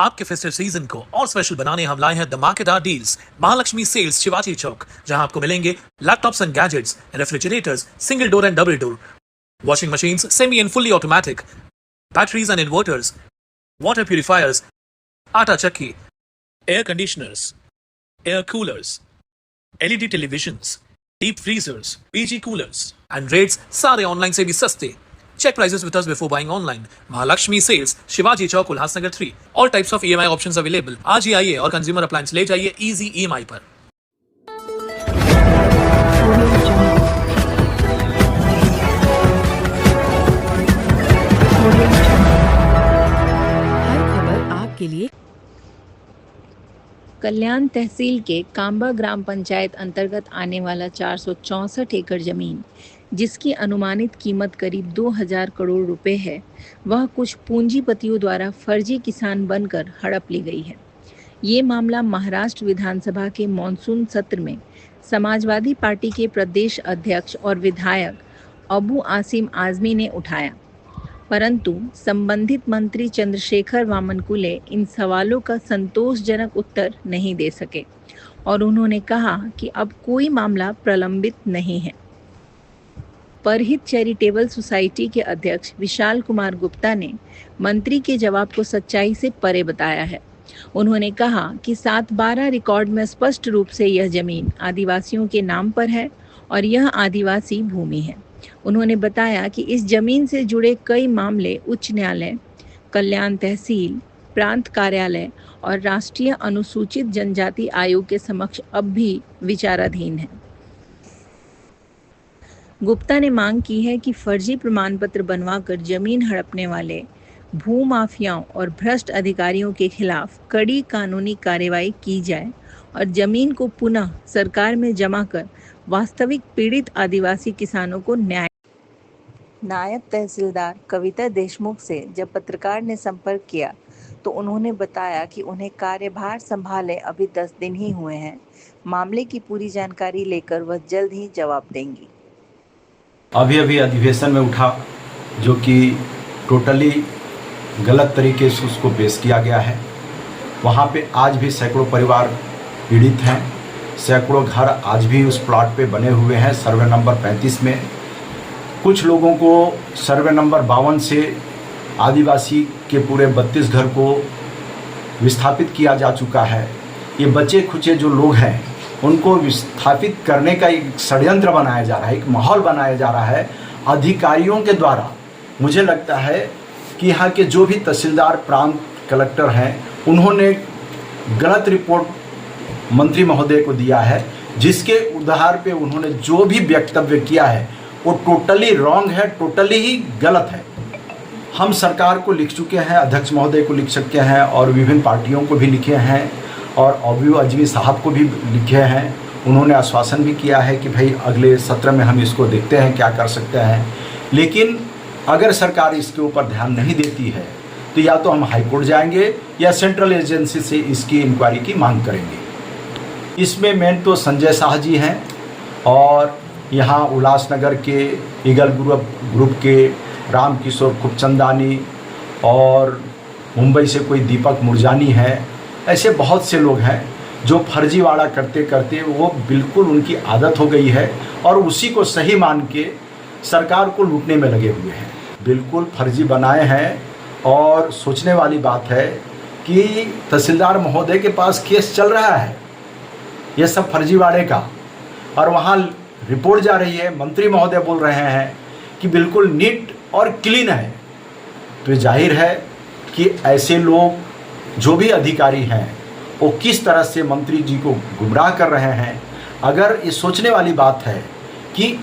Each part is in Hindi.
आपके फेस्टिव सीजन को और स्पेशल बनाने हम लाए हैं धमाकेदार डील्स महालक्ष्मी सेल्स शिवाजी चौक, जहां आपको मिलेंगे laptops and gadgets, refrigerators, single door and double door, washing machines semi and fully automatic, batteries and inverters, water purifiers, आटा चक्की, air conditioners, air coolers, LED televisions, deep freezers, PG coolers and rates सारे ऑनलाइन से भी सस्ते। Check prices with us before buying online. Mahalakshmi Sales, Shivaji Chowk, Ulhasnagar 3. All types of EMI options available. आज ही आइए और कंज्यूमर अप्लायंस ले जाइए इजी EMI पर। हर खबर आपके लिए। कल्याण तहसील के कांबा ग्राम पंचायत अंतर्गत आने वाला 464 एकड़ जमीन, जिसकी अनुमानित कीमत करीब 2000 करोड़ रुपए है, वह कुछ पूंजीपतियों द्वारा फर्जी किसान बनकर हड़प ली गई है। ये मामला महाराष्ट्र विधानसभा के मॉनसून सत्र में समाजवादी पार्टी के प्रदेश अध्यक्ष और विधायक अबू आसिम आजमी ने उठाया, परंतु संबंधित मंत्री चंद्रशेखर वामनकुले इन सवालों का संतोषजनक उत्तर नहीं दे सके और उन्होंने कहा कि अब कोई मामला प्रलंबित नहीं है। परहित चैरिटेबल सोसाइटी के अध्यक्ष विशाल कुमार गुप्ता ने मंत्री के जवाब को सच्चाई से परे बताया है। उन्होंने कहा कि 7/12 रिकॉर्ड में स्पष्ट रूप से यह जमीन आदिवासियों के नाम पर है और यह आदिवासी भूमि है। उन्होंने बताया कि इस जमीन से जुड़े कई मामले उच्च न्यायालय, कल्याण तहसील, प्रांत कार्यालय और राष्ट्रीय अनुसूचित जनजाति आयोग के समक्ष अब भी विचाराधीन हैं। गुप्ता ने मांग की है कि फर्जी प्रमाण पत्र बनवाकर जमीन हड़पने वाले भूमाफियाओं और भ्रष्ट अधिकारियों के खिलाफ कड़ी कानूनी कार्रवाई की जाए और जमीन को पुनः सरकार में जमा कर वास्तविक पीड़ित आदिवासी किसानों को न्याय। नायब तहसीलदार कविता देशमुख से जब पत्रकार ने संपर्क किया तो उन्होंने बताया कि उन्हें कार्यभार संभाले अभी 10 दिन ही हुए हैं। मामले की पूरी जानकारी लेकर वह जल्द ही जवाब देंगी। अभी अधिवेशन में उठा, जो कि टोटली गलत तरीके से उसको पेश किया गया है। वहाँ पे आज भी सैकड़ों परिवार पीड़ित हैं, सैकड़ों घर आज भी उस प्लॉट पे बने हुए हैं। सर्वे नंबर 35 में कुछ लोगों को सर्वे नंबर 52 से आदिवासी के पूरे 32 घर को विस्थापित किया जा चुका है। ये बचे खुचे जो लोग हैं उनको विस्थापित करने का एक षड्यंत्र बनाया जा रहा है, एक माहौल बनाया जा रहा है अधिकारियों के द्वारा। मुझे लगता है कि यहाँ के जो भी तहसीलदार, प्रांत कलेक्टर हैं, उन्होंने गलत रिपोर्ट मंत्री महोदय को दिया है, जिसके आधार पे उन्होंने जो भी वक्तव्य किया है वो टोटली रॉन्ग है, टोटली ही गलत है। हम सरकार को लिख चुके हैं, अध्यक्ष महोदय को लिख चुके हैं और विभिन्न पार्टियों को भी लिखे हैं और अबू आजमी साहब को भी लिखे हैं। उन्होंने आश्वासन भी किया है कि भाई अगले सत्र में हम इसको देखते हैं क्या कर सकते हैं। लेकिन अगर सरकार इसके ऊपर ध्यान नहीं देती है तो या तो हम हाई कोर्ट जाएंगे या सेंट्रल एजेंसी से इसकी इंक्वायरी की मांग करेंगे। इसमें मेन तो संजय शाह जी हैं और यहाँ उल्लासनगर के ईगल ग्रुप के राम किशोर खुबचंदानी और मुंबई से कोई दीपक मुरजानी है। ऐसे बहुत से लोग हैं जो फर्जीवाड़ा करते करते वो बिल्कुल उनकी आदत हो गई है और उसी को सही मान के सरकार को लूटने में लगे हुए हैं। बिल्कुल फर्जी बनाए हैं और सोचने वाली बात है कि तहसीलदार महोदय के पास केस चल रहा है ये सब फर्जीवाड़े का, और वहाँ रिपोर्ट जा रही है, मंत्री महोदय बोल रहे हैं कि बिल्कुल नीट और क्लीन है। तो जाहिर है कि ऐसे लोग जो भी अधिकारी हैं वो किस तरह से मंत्री जी को गुमराह कर रहे हैं। अगर ये सोचने वाली बात है कि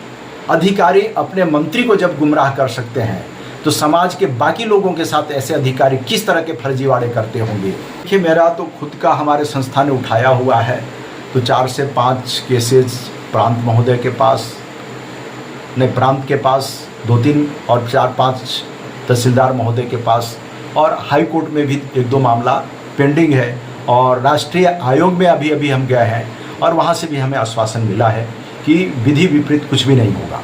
अधिकारी अपने मंत्री को जब गुमराह कर सकते हैं तो समाज के बाकी लोगों के साथ ऐसे अधिकारी किस तरह के फर्जीवाड़े करते होंगे। देखिए, मेरा तो खुद का हमारे संस्था ने उठाया हुआ है, तो 4 से 5 केसेस प्रांत महोदय के पास, नहीं प्रांत के पास 2-3 और 4-5 तहसीलदार महोदय के पास, और हाई कोर्ट में भी 1-2 मामला पेंडिंग है और राष्ट्रीय आयोग में अभी हम गए हैं और वहाँ से भी हमें आश्वासन मिला है कि विधि विपरीत कुछ भी नहीं होगा।